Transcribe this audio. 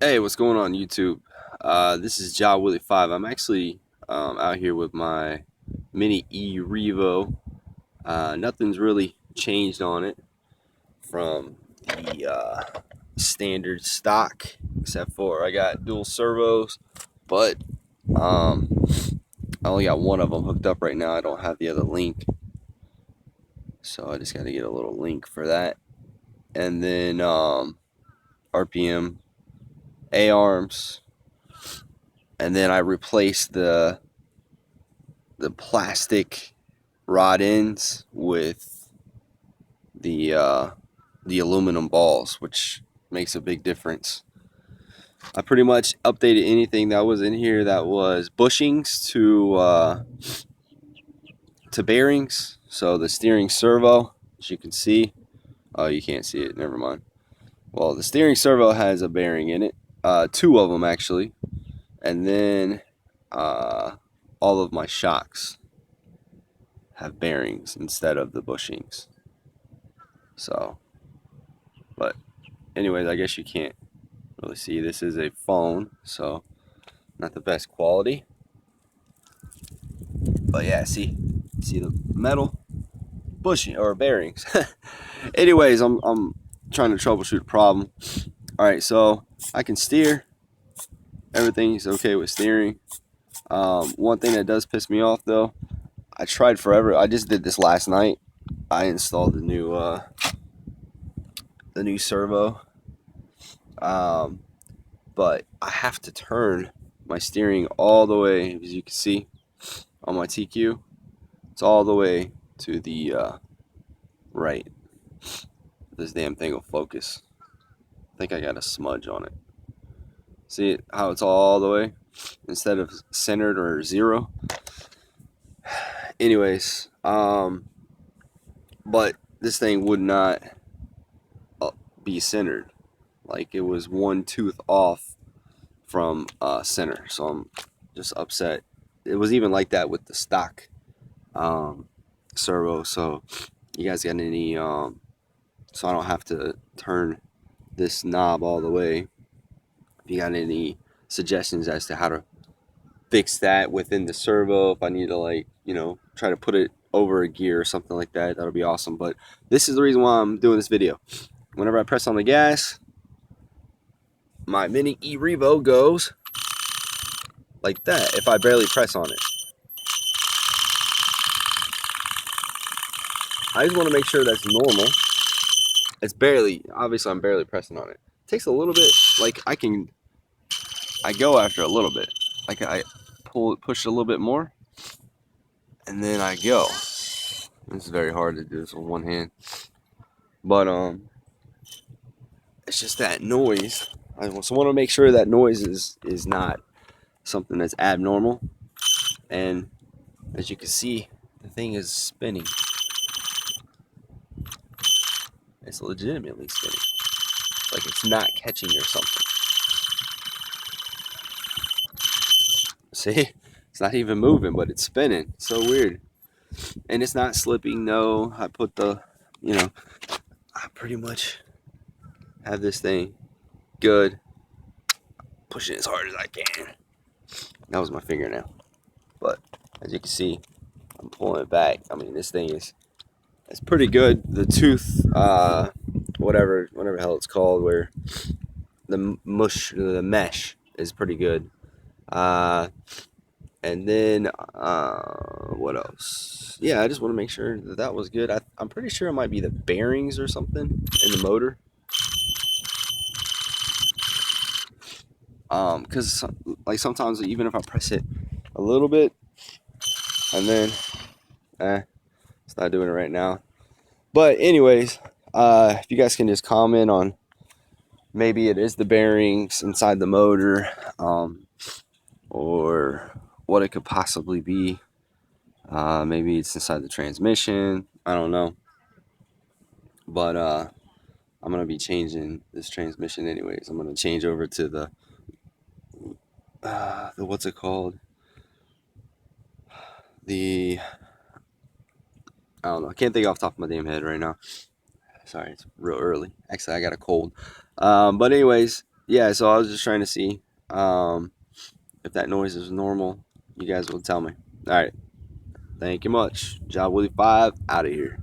Hey, what's going on YouTube? This is Ja Willie 5. I'm actually out here with my mini Erevo. Nothing's really changed on it from the standard stock, except for I got dual servos, but um, I only got one of them hooked up right now. I don't have the other link, so I just got to get a little link for that. And then RPM, A arms, and then I replaced the plastic rod ends with the aluminum balls, which makes a big difference. I pretty much updated anything that was in here that was bushings to bearings. So the steering servo, as you can see, oh, you can't see it. Never mind. Well, the steering servo has a bearing in it, two of them actually, and then all of my shocks have bearings instead of the bushings. So, but anyways, I guess you can't really see. This is a phone, so not the best quality. But yeah, see the metal bushing or bearings. Anyways, I'm trying to troubleshoot a problem. All right, so I can steer. Everything's okay with steering. One thing that does piss me off though, I tried forever. I just did this last night. I installed the new servo. Um, but I have to turn my steering all the way, as you can see on my TQ. It's all the way to the right. This damn thing will focus. I think I got a smudge on it. See how it's all the way instead of centered or zero. Anyways, but this thing would not be centered. Like it was one tooth off from center. So I'm just upset. It was even like that with the stock servo. So you guys got any so I don't have to turn this knob all the way. If you got any suggestions as to how to fix that within the servo, if I need to, like, try to put it over a gear or something like that, that'll be awesome. But this is the reason why I'm doing this video. Whenever I press on the gas, my mini Erevo goes like that if I barely press on it. I just want to make sure that's normal. It's barely, obviously I'm barely pressing on it. It takes a little bit, like I go after a little bit. Like I push a little bit more, and then I go. This is very hard to do this with one hand. But it's just that noise. I also want to make sure that noise is not something that's abnormal. And as you can see, the thing is spinning. It's legitimately spinning. Like it's not catching or something. See? It's not even moving, but it's spinning. So weird. And it's not slipping, no. I put I pretty much have this thing good. Pushing as hard as I can. That was my fingernail. But as you can see, I'm pulling it back. I mean, this thing is it's pretty good. The tooth, whatever the hell it's called, where the mesh is pretty good. And then what else? Yeah, I just want to make sure that that was good. I'm pretty sure it might be the bearings or something in the motor. Because like sometimes even if I press it a little bit and then it's not doing it right now. But anyways, if you guys can just comment on maybe it is the bearings inside the motor, or what it could possibly be. Maybe it's inside the transmission. I don't know. But I'm gonna be changing this transmission anyways. I'm gonna change over to the what's it called? The I don't know. I can't think off the top of my damn head right now. Sorry, it's real early. Actually, I got a cold. But anyways, yeah, so I was just trying to see if that noise is normal. You guys will tell me. All right. Thank you much. Job Willie 5 out of here.